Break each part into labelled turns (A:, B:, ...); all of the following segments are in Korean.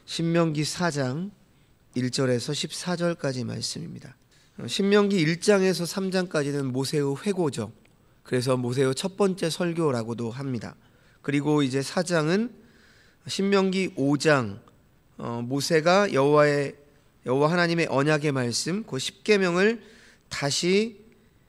A: 신명기 4장 1절에서 14절까지 말씀입니다. 신명기 1장에서 3장까지는 모세의 회고죠. 그래서 모세의 첫 번째 설교라고도 합니다. 그리고 이제 4장은 신명기 5장 모세가 여호와 하나님의 언약의 말씀 그 10계명을 다시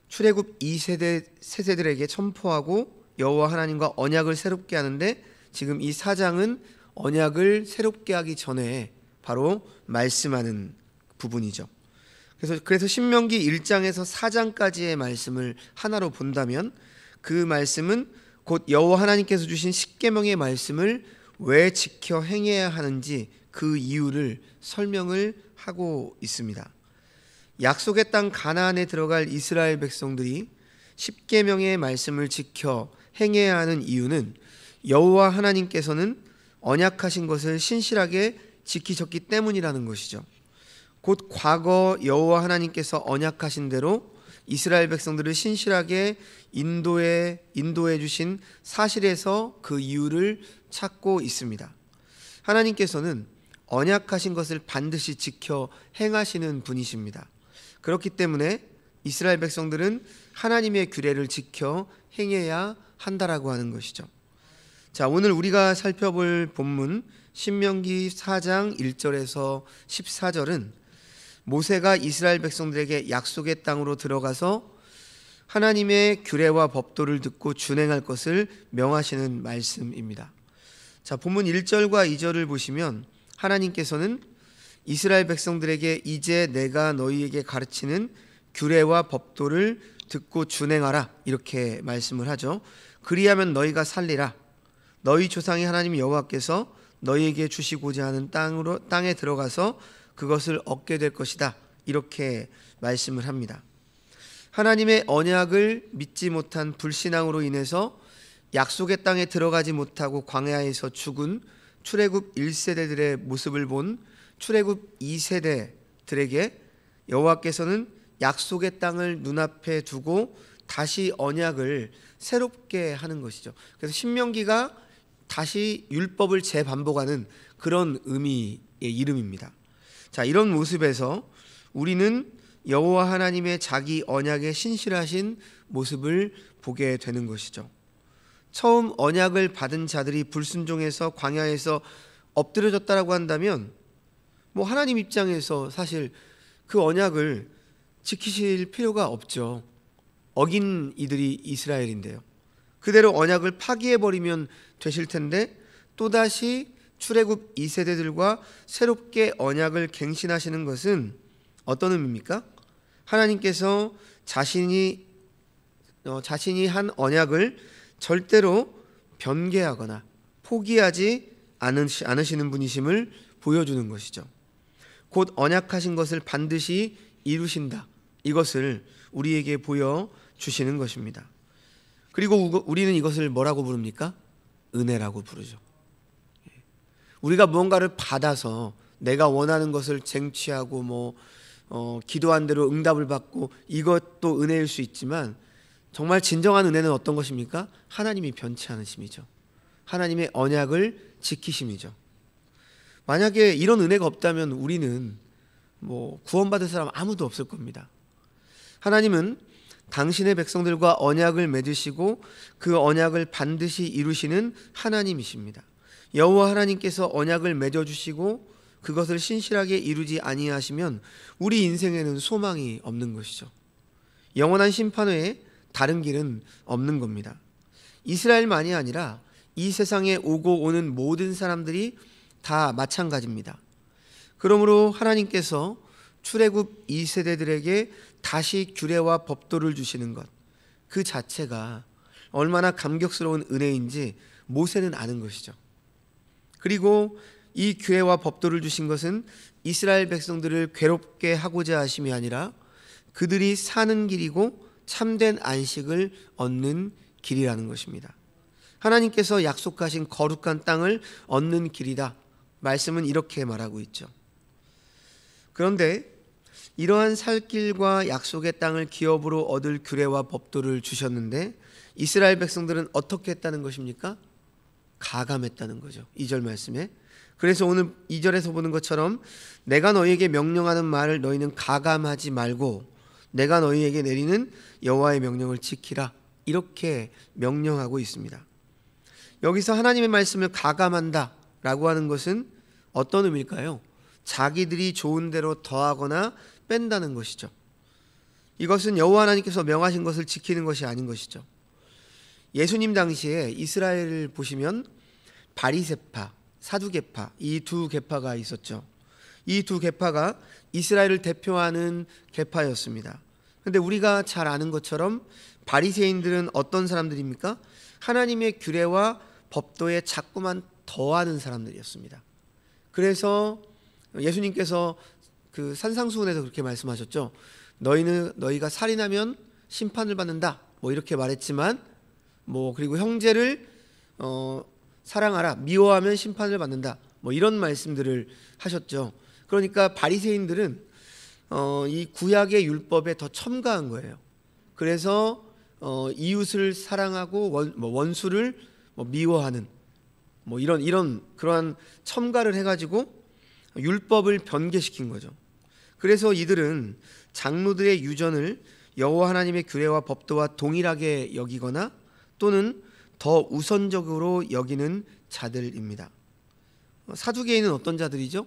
A: 출애굽 2세대 세대들에게 선포하고 여호와 하나님과 언약을 새롭게 하는데, 지금 이 4장은 언약을 새롭게 하기 전에 바로 말씀하는 부분이죠. 그래서 신명기 1장에서 4장까지의 말씀을 하나로 본다면 그 말씀은 곧 여호와 하나님께서 주신 10계명의 말씀을 왜 지켜 행해야 하는지 그 이유를 설명을 하고 있습니다. 약속의 땅 가나안에 들어갈 이스라엘 백성들이 10계명의 말씀을 지켜 행해야 하는 이유는 여호와 하나님께서는 언약하신 것을 신실하게 지키셨기 때문이라는 것이죠. 곧 과거 여호와 하나님께서 언약하신 대로 이스라엘 백성들을 신실하게 인도해 주신 사실에서 그 이유를 찾고 있습니다. 하나님께서는 언약하신 것을 반드시 지켜 행하시는 분이십니다. 그렇기 때문에 이스라엘 백성들은 하나님의 규례를 지켜 행해야 한다라고 하는 것이죠. 자, 오늘 우리가 살펴볼 본문 신명기 4장 1절에서 14절은 모세가 이스라엘 백성들에게 약속의 땅으로 들어가서 하나님의 규례와 법도를 듣고 준행할 것을 명하시는 말씀입니다. 자, 본문 1절과 2절을 보시면 하나님께서는 이스라엘 백성들에게 이제 내가 너희에게 가르치는 규례와 법도를 듣고 준행하라 이렇게 말씀을 하죠. 그리하면 너희가 살리라. 너희 조상의 하나님 여호와께서 너희에게 주시고자 하는 땅에 들어가서 그것을 얻게 될 것이다 이렇게 말씀을 합니다. 하나님의 언약을 믿지 못한 불신앙으로 인해서 약속의 땅에 들어가지 못하고 광야에서 죽은 출애굽 1세대들의 모습을 본 출애굽 2세대들에게 여호와께서는 약속의 땅을 눈앞에 두고 다시 언약을 새롭게 하는 것이죠. 그래서 신명기가 다시 율법을 재반복하는 그런 의미의 이름입니다. 자, 이런 모습에서 우리는 여호와 하나님의 자기 언약에 신실하신 모습을 보게 되는 것이죠. 처음 언약을 받은 자들이 불순종해서 광야에서 엎드려졌다라고 한다면 하나님 입장에서 사실 그 언약을 지키실 필요가 없죠. 어긴 이들이 이스라엘인데요. 그대로 언약을 파기해버리면 되실 텐데 또다시 출애굽 2세대들과 새롭게 언약을 갱신하시는 것은 어떤 의미입니까? 하나님께서 자신이 한 언약을 절대로 변개하거나 포기하지 않으시는 분이심을 보여주는 것이죠. 곧 언약하신 것을 반드시 이루신다. 이것을 우리에게 보여주시는 것입니다. 그리고 우리는 이것을 뭐라고 부릅니까? 은혜라고 부르죠. 우리가 무언가를 받아서 내가 원하는 것을 쟁취하고 기도한 대로 응답을 받고 이것도 은혜일 수 있지만 정말 진정한 은혜는 어떤 것입니까? 하나님이 변치 않으심이죠. 하나님의 언약을 지키심이죠. 만약에 이런 은혜가 없다면 우리는 구원받을 사람 아무도 없을 겁니다. 하나님은 당신의 백성들과 언약을 맺으시고 그 언약을 반드시 이루시는 하나님이십니다. 여호와 하나님께서 언약을 맺어주시고 그것을 신실하게 이루지 아니하시면 우리 인생에는 소망이 없는 것이죠. 영원한 심판 외에 다른 길은 없는 겁니다. 이스라엘만이 아니라 이 세상에 오고 오는 모든 사람들이 다 마찬가지입니다. 그러므로 하나님께서 출애굽 2세대들에게 다시 규례와 법도를 주시는 것, 그 자체가 얼마나 감격스러운 은혜인지 모세는 아는 것이죠. 그리고 이 규례와 법도를 주신 것은 이스라엘 백성들을 괴롭게 하고자 하심이 아니라 그들이 사는 길이고 참된 안식을 얻는 길이라는 것입니다. 하나님께서 약속하신 거룩한 땅을 얻는 길이다. 말씀은 이렇게 말하고 있죠. 그런데 이러한 살 길과 약속의 땅을 기업으로 얻을 규례와 법도를 주셨는데 이스라엘 백성들은 어떻게 했다는 것입니까? 가감했다는 거죠. 2절 말씀에 그래서 오늘 2절에서 보는 것처럼 내가 너희에게 명령하는 말을 너희는 가감하지 말고 내가 너희에게 내리는 여호와의 명령을 지키라, 이렇게 명령하고 있습니다. 여기서 하나님의 말씀을 가감한다 라고 하는 것은 어떤 의미일까요? 자기들이 좋은 대로 더하거나 뺀다는 것이죠. 이것은 여호와 하나님께서 명하신 것을 지키는 것이 아닌 것이죠. 예수님 당시에 이스라엘을 보시면 바리새파, 사두개파, 이 두 계파가 있었죠. 이 두 계파가 이스라엘을 대표하는 계파였습니다. 그런데 우리가 잘 아는 것처럼 바리새인들은 어떤 사람들입니까? 하나님의 규례와 법도에 자꾸만 더하는 사람들이었습니다. 그래서 예수님께서 그 산상수훈에서 그렇게 말씀하셨죠. 너희가 살인하면 심판을 받는다, 뭐 이렇게 말했지만, 그리고 형제를 사랑하라, 미워하면 심판을 받는다, 뭐 이런 말씀들을 하셨죠. 그러니까 바리새인들은 이 구약의 율법에 더 첨가한 거예요. 그래서 이웃을 사랑하고 원수를 미워하는 이런 그러한 첨가를 해가지고 율법을 변개시킨 거죠. 그래서 이들은 장로들의 유전을 여호와 하나님의 규례와 법도와 동일하게 여기거나 또는 더 우선적으로 여기는 자들입니다. 사두개인은 어떤 자들이죠?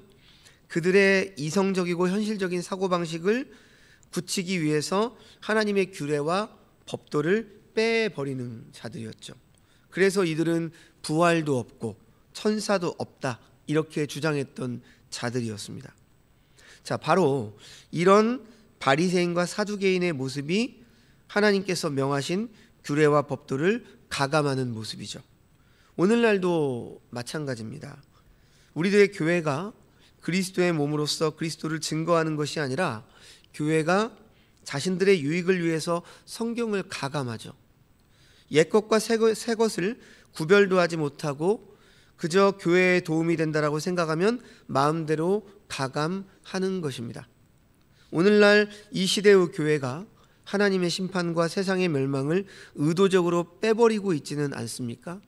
A: 그들의 이성적이고 현실적인 사고방식을 굳히기 위해서 하나님의 규례와 법도를 빼버리는 자들이었죠. 그래서 이들은 부활도 없고 천사도 없다, 이렇게 주장했던 자들이었습니다. 자, 바로 이런 바리새인과 사두개인의 모습이 하나님께서 명하신 규례와 법도를 가감하는 모습이죠. 오늘날도 마찬가지입니다. 우리들의 교회가 그리스도의 몸으로서 그리스도를 증거하는 것이 아니라 교회가 자신들의 유익을 위해서 성경을 가감하죠. 옛것과 새것을 구별도 하지 못하고 그저 교회에 도움이 된다라고 생각하면 마음대로 가감하는 것입니다. 오늘날 이 시대의 교회가 하나님의 심판과 세상의 멸망을 의도적으로 빼버리고 있지는 않습니까?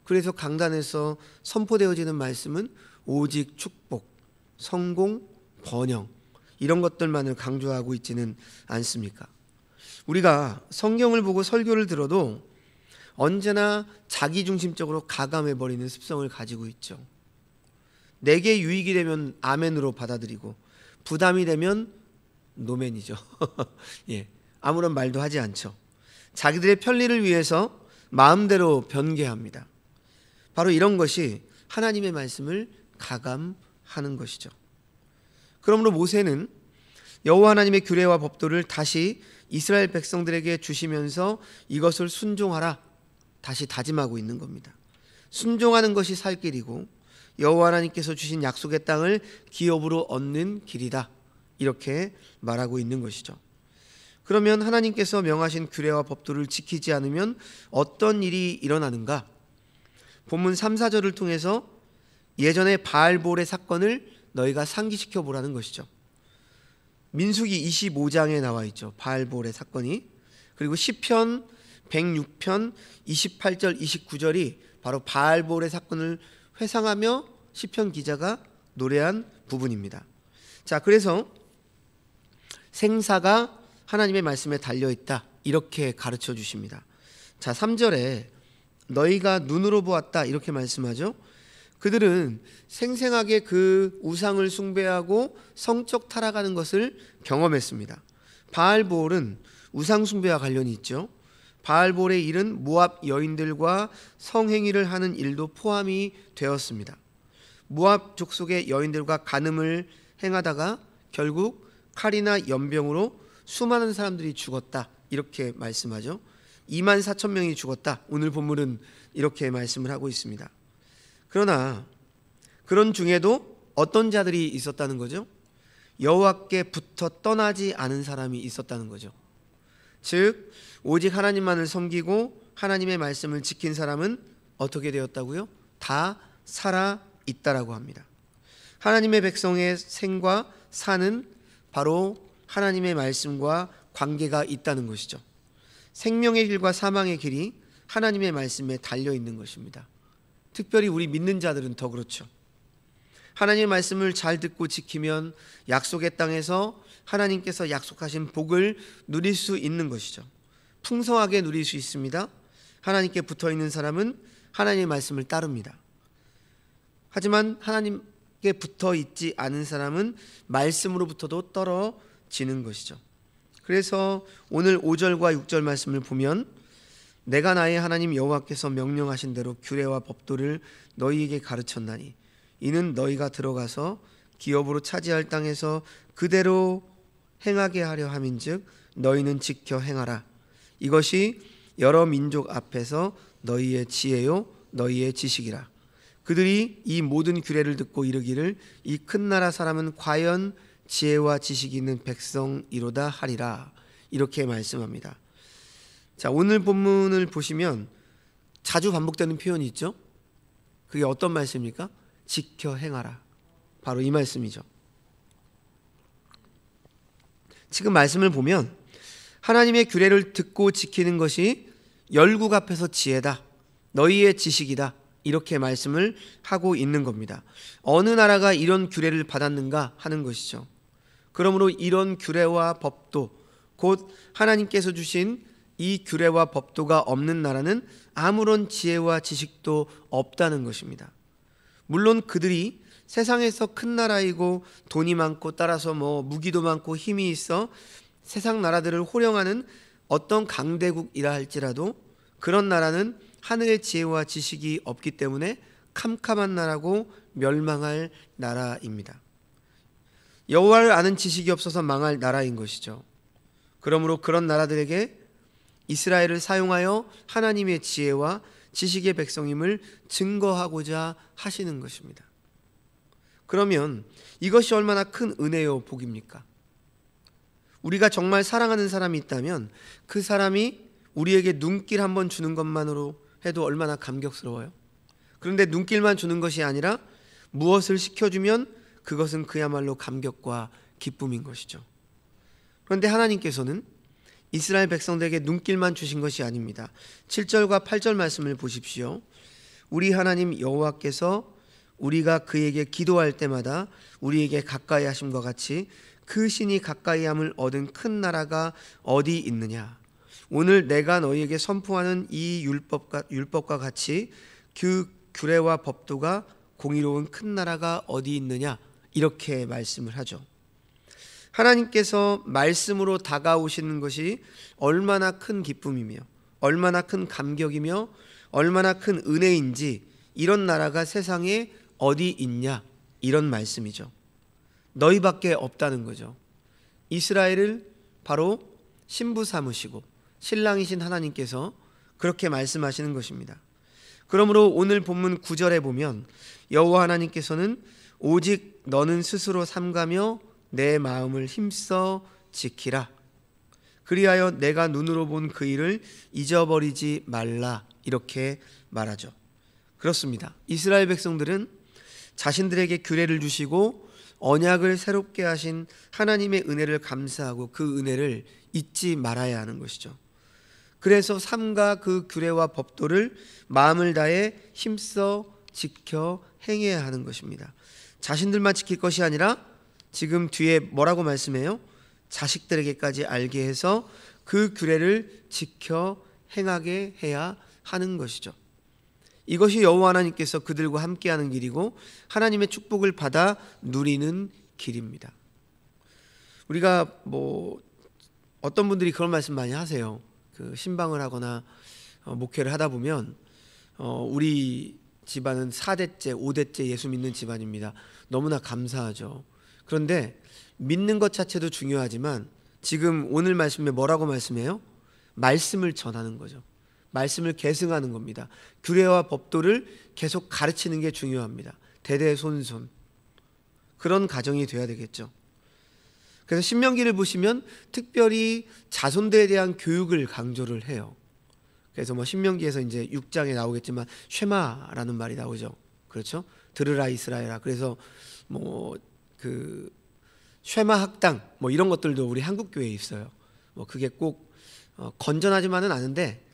A: 그래서 강단에서 선포되어지는 말씀은 오직 축복, 성공, 번영, 이런 것들만을 강조하고 있지는 않습니까? 우리가 성경을 보고 설교를 들어도 언제나 자기중심적으로 가감해버리는 습성을 가지고 있죠. 내게 유익이 되면 아멘으로 받아들이고 부담이 되면 노멘이죠. 예, 아무런 말도 하지 않죠. 자기들의 편리를 위해서 마음대로 변개합니다. 바로 이런 것이 하나님의 말씀을 가감하는 것이죠. 그러므로 모세는 여호와 하나님의 규례와 법도를 다시 이스라엘 백성들에게 주시면서 이것을 순종하라, 다시 다짐하고 있는 겁니다. 순종하는 것이 살 길이고 여호와 하나님께서 주신 약속의 땅을 기업으로 얻는 길이다, 이렇게 말하고 있는 것이죠. 그러면 하나님께서 명하신 규례와 법도를 지키지 않으면 어떤 일이 일어나는가? 본문 3, 4절을 통해서 예전에 바알볼의 사건을 너희가 상기시켜 보라는 것이죠. 민수기 25장에 나와 있죠, 바알볼의 사건이. 그리고 시편 106편 28절 29절이 바로 바알볼의 사건을 회상하며 시편 기자가 노래한 부분입니다. 자, 그래서 생사가 하나님의 말씀에 달려있다, 이렇게 가르쳐 주십니다. 자, 3절에 너희가 눈으로 보았다, 이렇게 말씀하죠. 그들은 생생하게 그 우상을 숭배하고 성적 타락하는 것을 경험했습니다. 바알볼은 우상 숭배와 관련이 있죠. 바알볼의 일은 모압 여인들과 성행위를 하는 일도 포함이 되었습니다. 모압 족속의 여인들과 간음을 행하다가 결국 칼이나 연병으로 수많은 사람들이 죽었다, 이렇게 말씀하죠. 24,000명이 죽었다, 오늘 본문은 이렇게 말씀을 하고 있습니다. 그러나 그런 중에도 어떤 자들이 있었다는 거죠? 여호와께 붙어 떠나지 않은 사람이 있었다는 거죠. 즉 오직 하나님만을 섬기고 하나님의 말씀을 지킨 사람은 어떻게 되었다고요? 다 살아 있다라고 합니다. 하나님의 백성의 생과 사는 바로 하나님의 말씀과 관계가 있다는 것이죠. 생명의 길과 사망의 길이 하나님의 말씀에 달려 있는 것입니다. 특별히 우리 믿는 자들은 더 그렇죠. 하나님의 말씀을 잘 듣고 지키면 약속의 땅에서 하나님께서 약속하신 복을 누릴 수 있는 것이죠. 풍성하게 누릴 수 있습니다. 하나님께 붙어있는 사람은 하나님의 말씀을 따릅니다. 하지만 하나님께 붙어있지 않은 사람은 말씀으로부터도 떨어지는 것이죠. 그래서 오늘 5절과 6절 말씀을 보면 내가 나의 하나님 여호와께서 명령하신 대로 규례와 법도를 너희에게 가르쳤나니 이는 너희가 들어가서 기업으로 차지할 땅에서 그대로 행하게 하려 함인즉 너희는 지켜 행하라. 이것이 여러 민족 앞에서 너희의 지혜요 너희의 지식이라. 그들이 이 모든 규례를 듣고 이르기를 이 큰 나라 사람은 과연 지혜와 지식이 있는 백성이로다 하리라. 이렇게 말씀합니다. 자, 오늘 본문을 보시면 자주 반복되는 표현이 있죠. 그게 어떤 말씀입니까? 지켜 행하라. 바로 이 말씀이죠. 지금 말씀을 보면 하나님의 규례를 듣고 지키는 것이 열국 앞에서 지혜다, 너희의 지식이다, 이렇게 말씀을 하고 있는 겁니다. 어느 나라가 이런 규례를 받았는가 하는 것이죠. 그러므로 이런 규례와 법도, 곧 하나님께서 주신 이 규례와 법도가 없는 나라는 아무런 지혜와 지식도 없다는 것입니다. 물론 그들이 세상에서 큰 나라이고 돈이 많고 따라서 무기도 많고 힘이 있어 세상 나라들을 호령하는 어떤 강대국이라 할지라도 그런 나라는 하늘의 지혜와 지식이 없기 때문에 캄캄한 나라고 멸망할 나라입니다. 여호와를 아는 지식이 없어서 망할 나라인 것이죠. 그러므로 그런 나라들에게 이스라엘을 사용하여 하나님의 지혜와 지식의 백성임을 증거하고자 하시는 것입니다. 그러면 이것이 얼마나 큰 은혜요 복입니까? 우리가 정말 사랑하는 사람이 있다면 그 사람이 우리에게 눈길 한번 주는 것만으로 해도 얼마나 감격스러워요. 그런데 눈길만 주는 것이 아니라 무엇을 시켜주면 그것은 그야말로 감격과 기쁨인 것이죠. 그런데 하나님께서는 이스라엘 백성들에게 눈길만 주신 것이 아닙니다. 7절과 8절 말씀을 보십시오. 우리 하나님 여호와께서 우리가 그에게 기도할 때마다 우리에게 가까이 하심과 같이 그 신이 가까이함을 얻은 큰 나라가 어디 있느냐. 오늘 내가 너희에게 선포하는 이 율법과 같이 그 규례와 법도가 공의로운 큰 나라가 어디 있느냐, 이렇게 말씀을 하죠. 하나님께서 말씀으로 다가오시는 것이 얼마나 큰 기쁨이며 얼마나 큰 감격이며 얼마나 큰 은혜인지 이런 나라가 세상에 어디 있냐, 이런 말씀이죠. 너희밖에 없다는 거죠. 이스라엘을 바로 신부 삼으시고 신랑이신 하나님께서 그렇게 말씀하시는 것입니다. 그러므로 오늘 본문 9절에 보면 여호와 하나님께서는 오직 너는 스스로 삼가며 내 마음을 힘써 지키라. 그리하여 내가 눈으로 본 그 일을 잊어버리지 말라. 이렇게 말하죠. 그렇습니다. 이스라엘 백성들은 자신들에게 규례를 주시고 언약을 새롭게 하신 하나님의 은혜를 감사하고 그 은혜를 잊지 말아야 하는 것이죠. 그래서 삼가 그 규례와 법도를 마음을 다해 힘써 지켜 행해야 하는 것입니다. 자신들만 지킬 것이 아니라 지금 뒤에 뭐라고 말씀해요? 자식들에게까지 알게 해서 그 규례를 지켜 행하게 해야 하는 것이죠. 이것이 여호와 하나님께서 그들과 함께하는 길이고 하나님의 축복을 받아 누리는 길입니다. 우리가 어떤 분들이 그런 말씀 많이 하세요. 그 신방을 하거나 목회를 하다 보면 우리 집안은 4대째, 5대째 예수 믿는 집안입니다. 너무나 감사하죠. 그런데 믿는 것 자체도 중요하지만 지금 오늘 말씀에 뭐라고 말씀해요? 말씀을 전하는 거죠. 말씀을 계승하는 겁니다. 규례와 법도를 계속 가르치는 게 중요합니다. 대대손손 그런 가정이 돼야 되겠죠. 그래서 신명기를 보시면 특별히 자손들에 대한 교육을 강조를 해요. 그래서 신명기에서 이제 6장에 나오겠지만 쉐마라는 말이 나오죠. 그렇죠? 들으라 이스라엘아. 그래서 그 쉐마 학당 이런 것들도 우리 한국 교회에 있어요. 그게 꼭 건전하지만은 않은데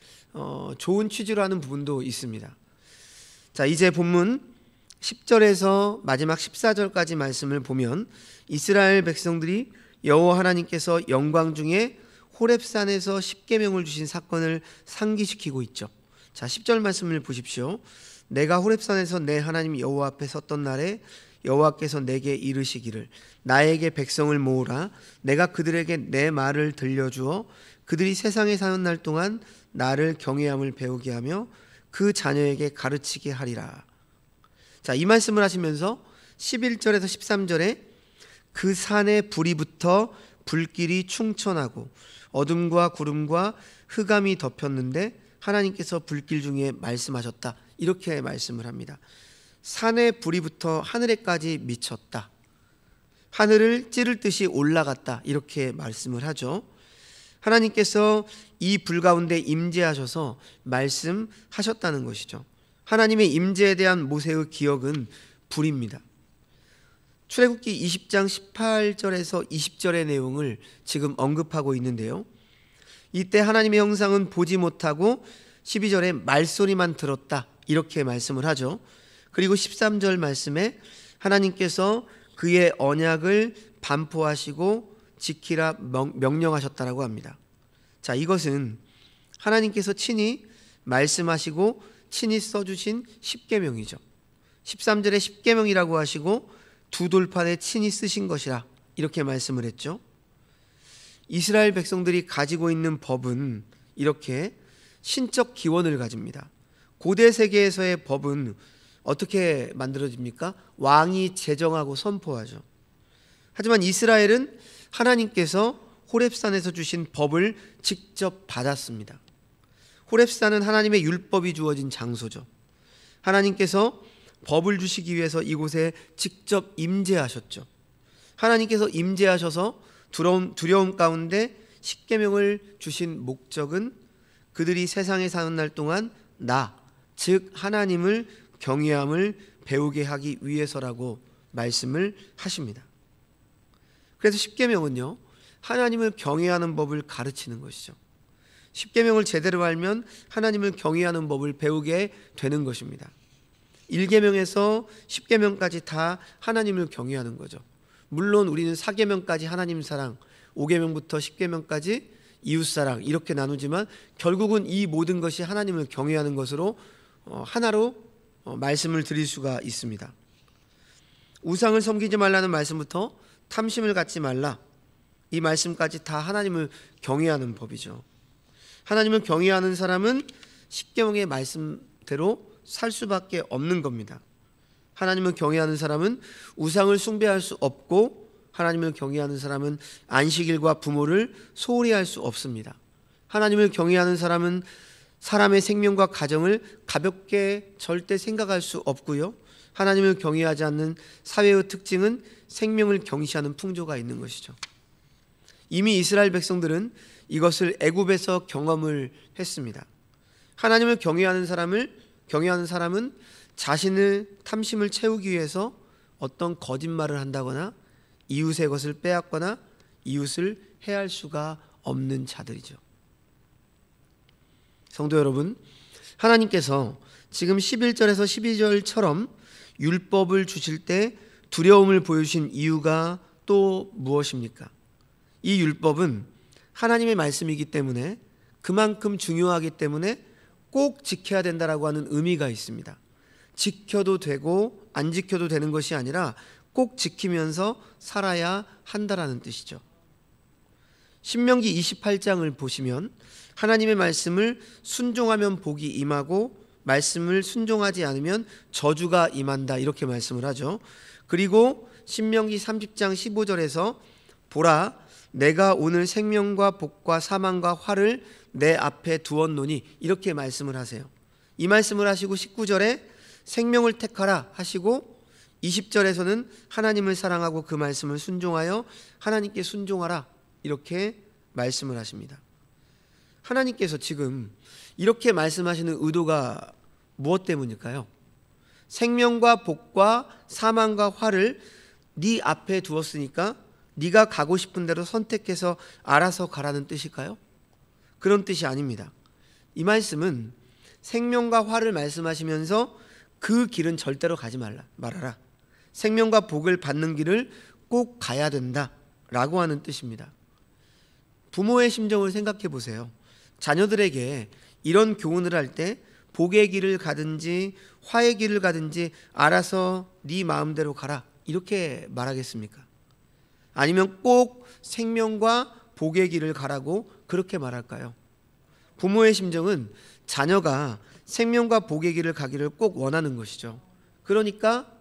A: 좋은 취지로 하는 부분도 있습니다. 자, 이제 본문 10절에서 마지막 14절까지 말씀을 보면 이스라엘 백성들이 여호와 하나님께서 영광 중에 호렙산에서 십계명을 주신 사건을 상기시키고 있죠. 자, 10절 말씀을 보십시오. 내가 호렙산에서 내 하나님 여호와 앞에 섰던 날에 여호와께서 내게 이르시기를 나에게 백성을 모으라. 내가 그들에게 내 말을 들려주어 그들이 세상에 사는 날 동안 나를 경외함을 배우게 하며 그 자녀에게 가르치게 하리라. 자, 이 말씀을 하시면서 11절에서 13절에 그 산에 불이 붙어 불길이 충천하고 어둠과 구름과 흑암이 덮였는데 하나님께서 불길 중에 말씀하셨다. 이렇게 말씀을 합니다. 산에 불이 붙어 하늘에까지 미쳤다. 하늘을 찌를 듯이 올라갔다. 이렇게 말씀을 하죠. 하나님께서 이 불 가운데 임재하셔서 말씀하셨다는 것이죠. 하나님의 임재에 대한 모세의 기억은 불입니다. 출애굽기 20장 18절에서 20절의 내용을 지금 언급하고 있는데요. 이때 하나님의 형상은 보지 못하고 12절에 말소리만 들었다. 이렇게 말씀을 하죠. 그리고 13절 말씀에 하나님께서 그의 언약을 반포하시고 지키라 명령하셨다라고 합니다. 자, 이것은 하나님께서 친히 말씀하시고 친히 써주신 십계명이죠. 13절에 십계명이라고 하시고 두 돌판에 친히 쓰신 것이라 이렇게 말씀을 했죠. 이스라엘 백성들이 가지고 있는 법은 이렇게 신적 기원을 가집니다. 고대 세계에서의 법은 어떻게 만들어집니까? 왕이 제정하고 선포하죠. 하지만 이스라엘은 하나님께서 호렙산에서 주신 법을 직접 받았습니다. 호렙산은 하나님의 율법이 주어진 장소죠. 하나님께서 법을 주시기 위해서 이곳에 직접 임재하셨죠. 하나님께서 임재하셔서 두려움 가운데 십계명을 주신 목적은 그들이 세상에 사는 날 동안 즉 하나님을 경외함을 배우게 하기 위해서라고 말씀을 하십니다. 그래서 십계명은요, 하나님을 경외하는 법을 가르치는 것이죠. 십계명을 제대로 알면 하나님을 경외하는 법을 배우게 되는 것입니다. 1계명에서 10계명까지 다 하나님을 경외하는 거죠. 물론 우리는 4계명까지 하나님 사랑, 5계명부터 10계명까지 이웃사랑 이렇게 나누지만 결국은 이 모든 것이 하나님을 경외하는 것으로 하나로 말씀을 드릴 수가 있습니다. 우상을 섬기지 말라는 말씀부터 탐심을 갖지 말라, 이 말씀까지 다 하나님을 경외하는 법이죠. 하나님을 경외하는 사람은 십계명의 말씀대로 살 수밖에 없는 겁니다. 하나님을 경외하는 사람은 우상을 숭배할 수 없고 하나님을 경외하는 사람은 안식일과 부모를 소홀히 할 수 없습니다. 하나님을 경외하는 사람은 사람의 생명과 가정을 가볍게 절대 생각할 수 없고요. 하나님을 경외하지 않는 사회의 특징은 생명을 경시하는 풍조가 있는 것이죠. 이미 이스라엘 백성들은 이것을 애굽에서 경험을 했습니다. 하나님을 경외하는 사람은 자신을 탐심을 채우기 위해서 어떤 거짓말을 한다거나 이웃의 것을 빼앗거나 이웃을 해할 수가 없는 자들이죠. 성도 여러분, 하나님께서 지금 11절에서 12절처럼 율법을 주실 때 두려움을 보여주신 이유가 또 무엇입니까? 이 율법은 하나님의 말씀이기 때문에, 그만큼 중요하기 때문에 꼭 지켜야 된다라고 하는 의미가 있습니다. 지켜도 되고 안 지켜도 되는 것이 아니라 꼭 지키면서 살아야 한다라는 뜻이죠. 신명기 28장을 보시면 하나님의 말씀을 순종하면 복이 임하고 말씀을 순종하지 않으면 저주가 임한다, 이렇게 말씀을 하죠. 그리고 신명기 30장 15절에서 보라, 내가 오늘 생명과 복과 사망과 화를 내 앞에 두었노니, 이렇게 말씀을 하세요. 이 말씀을 하시고 19절에 생명을 택하라 하시고 20절에서는 하나님을 사랑하고 그 말씀을 순종하여 하나님께 순종하라, 이렇게 말씀을 하십니다. 하나님께서 지금 이렇게 말씀하시는 의도가 무엇 때문일까요? 생명과 복과 사망과 화를 네 앞에 두었으니까 네가 가고 싶은 대로 선택해서 알아서 가라는 뜻일까요? 그런 뜻이 아닙니다. 이 말씀은 생명과 화를 말씀하시면서 그 길은 절대로 가지 말아라. 생명과 복을 받는 길을 꼭 가야 된다라고 하는 뜻입니다. 부모의 심정을 생각해 보세요. 자녀들에게 이런 교훈을 할 때 복의 길을 가든지 화의 길을 가든지 알아서 네 마음대로 가라 이렇게 말하겠습니까? 아니면 꼭 생명과 복의 길을 가라고 그렇게 말할까요? 부모의 심정은 자녀가 생명과 복의 길을 가기를 꼭 원하는 것이죠. 그러니까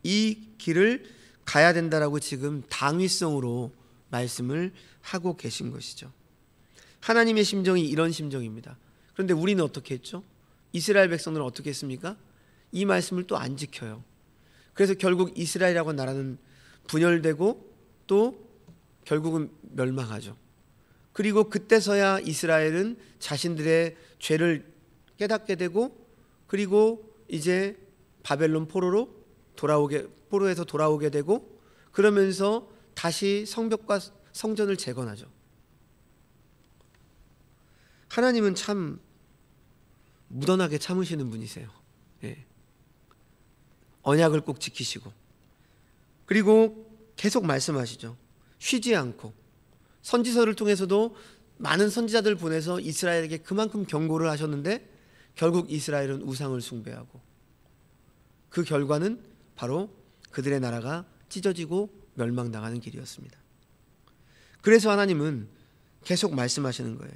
A: 이 길을 가야 된다라고 지금 당위성으로 말씀을 하고 계신 것이죠. 하나님의 심정이 이런 심정입니다. 그런데 우리는 어떻게 했죠? 이스라엘 백성들은 어떻게 했습니까? 이 말씀을 또 안 지켜요. 그래서 결국 이스라엘이라고 나라는 분열되고 또 결국은 멸망하죠. 그리고 그때서야 이스라엘은 자신들의 죄를 깨닫게 되고 그리고 이제 바벨론 포로에서 돌아오게 되고 그러면서 다시 성벽과 성전을 재건하죠. 하나님은 참 무던하게 참으시는 분이세요. 예. 언약을 꼭 지키시고 그리고 계속 말씀하시죠. 쉬지 않고 선지서를 통해서도 많은 선지자들을 보내서 이스라엘에게 그만큼 경고를 하셨는데 결국 이스라엘은 우상을 숭배하고 그 결과는 바로 그들의 나라가 찢어지고 멸망당하는 길이었습니다. 그래서 하나님은 계속 말씀하시는 거예요.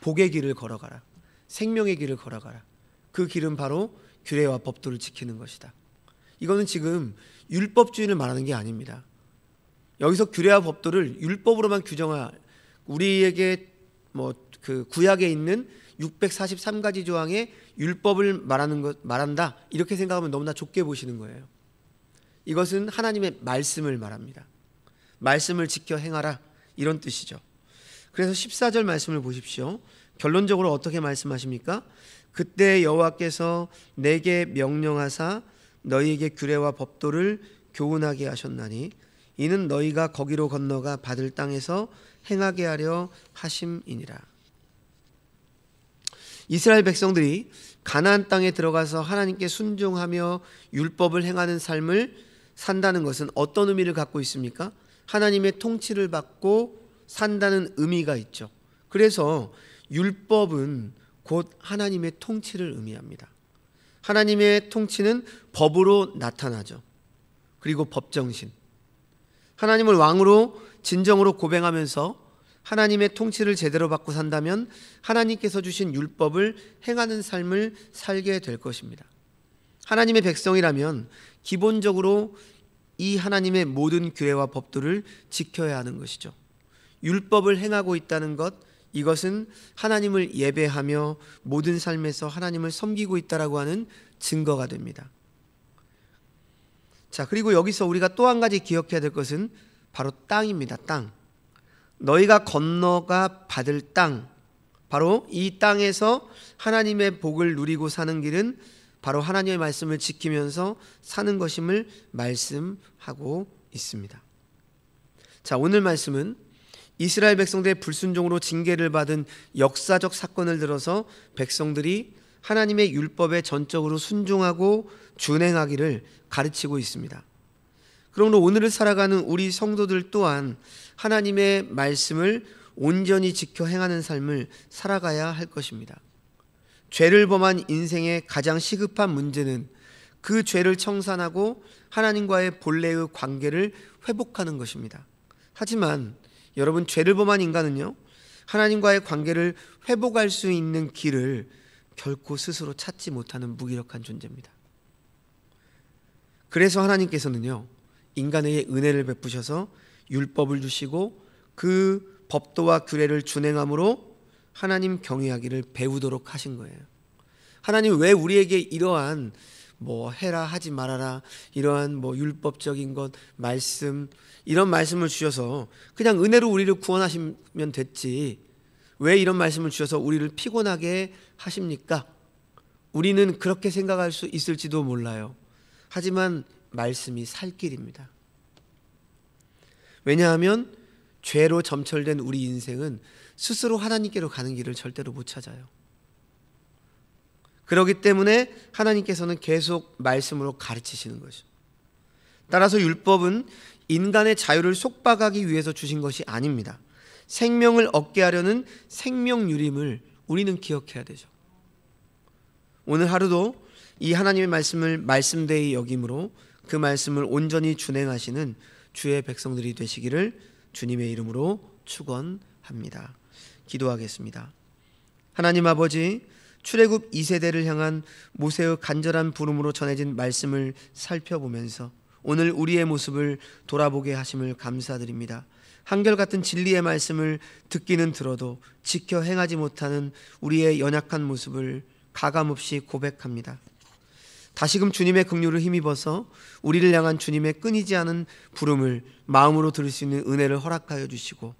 A: 복의 길을 걸어가라. 생명의 길을 걸어가라. 그 길은 바로 규례와 법도를 지키는 것이다. 이거는 지금 율법주의를 말하는 게 아닙니다. 여기서 규례와 법도를 율법으로만 우리에게 그 구약에 있는 643가지 조항의 율법을 말한다 이렇게 생각하면 너무나 좁게 보시는 거예요. 이것은 하나님의 말씀을 말합니다. 말씀을 지켜 행하라 이런 뜻이죠. 그래서 14절 말씀을 보십시오. 결론적으로 어떻게 말씀하십니까? 그때 여호와께서 내게 명령하사 너희에게 규례와 법도를 교훈하게 하셨나니 이는 너희가 거기로 건너가 받을 땅에서 행하게 하려 하심이니라. 이스라엘 백성들이 가나안 땅에 들어가서 하나님께 순종하며 율법을 행하는 삶을 산다는 것은 어떤 의미를 갖고 있습니까? 하나님의 통치를 받고 산다는 의미가 있죠. 그래서 율법은 곧 하나님의 통치를 의미합니다. 하나님의 통치는 법으로 나타나죠. 그리고 법정신. 하나님을 왕으로 진정으로 고백하면서 하나님의 통치를 제대로 받고 산다면 하나님께서 주신 율법을 행하는 삶을 살게 될 것입니다. 하나님의 백성이라면 기본적으로 이 하나님의 모든 규례와 법도를 지켜야 하는 것이죠. 율법을 행하고 있다는 것, 이것은 하나님을 예배하며 모든 삶에서 하나님을 섬기고 있다라고 하는 증거가 됩니다. 자, 그리고 여기서 우리가 또 한 가지 기억해야 될 것은 바로 땅입니다. 땅. 너희가 건너가 받을 땅, 바로 이 땅에서 하나님의 복을 누리고 사는 길은 바로 하나님의 말씀을 지키면서 사는 것임을 말씀하고 있습니다. 자, 오늘 말씀은 이스라엘 백성들의 불순종으로 징계를 받은 역사적 사건을 들어서 백성들이 하나님의 율법에 전적으로 순종하고 준행하기를 가르치고 있습니다. 그러므로 오늘을 살아가는 우리 성도들 또한 하나님의 말씀을 온전히 지켜 행하는 삶을 살아가야 할 것입니다. 죄를 범한 인생의 가장 시급한 문제는 그 죄를 청산하고 하나님과의 본래의 관계를 회복하는 것입니다. 하지만 여러분, 죄를 범한 인간은요, 하나님과의 관계를 회복할 수 있는 길을 결코 스스로 찾지 못하는 무기력한 존재입니다. 그래서 하나님께서는요, 인간에게 은혜를 베푸셔서 율법을 주시고 그 법도와 규례를 준행함으로 하나님 경외하기를 배우도록 하신 거예요. 하나님 왜 우리에게 이러한 해라 하지 말아라 이러한 율법적인 것 말씀 이런 말씀을 주셔서 그냥 은혜로 우리를 구원하시면 됐지 왜 이런 말씀을 주셔서 우리를 피곤하게 하십니까? 우리는 그렇게 생각할 수 있을지도 몰라요. 하지만 말씀이 살 길입니다. 왜냐하면 죄로 점철된 우리 인생은 스스로 하나님께로 가는 길을 절대로 못 찾아요. 그렇기 때문에 하나님께서는 계속 말씀으로 가르치시는 거죠. 따라서 율법은 인간의 자유를 속박하기 위해서 주신 것이 아닙니다. 생명을 얻게 하려는 생명유림을 우리는 기억해야 되죠. 오늘 하루도 이 하나님의 말씀을 말씀되이 여김으로 그 말씀을 온전히 준행하시는 주의 백성들이 되시기를 주님의 이름으로 축원합니다. 기도하겠습니다. 하나님 아버지, 출애굽 2세대를 향한 모세의 간절한 부름으로 전해진 말씀을 살펴보면서 오늘 우리의 모습을 돌아보게 하심을 감사드립니다. 한결같은 진리의 말씀을 듣기는 들어도 지켜 행하지 못하는 우리의 연약한 모습을 가감없이 고백합니다. 다시금 주님의 긍휼을 힘입어서 우리를 향한 주님의 끊이지 않은 부름을 마음으로 들을 수 있는 은혜를 허락하여 주시고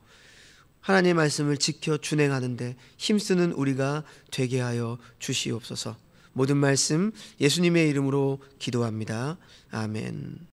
A: 하나님의 말씀을 지켜 준행하는 데 힘쓰는 우리가 되게 하여 주시옵소서. 모든 말씀 예수님의 이름으로 기도합니다. 아멘.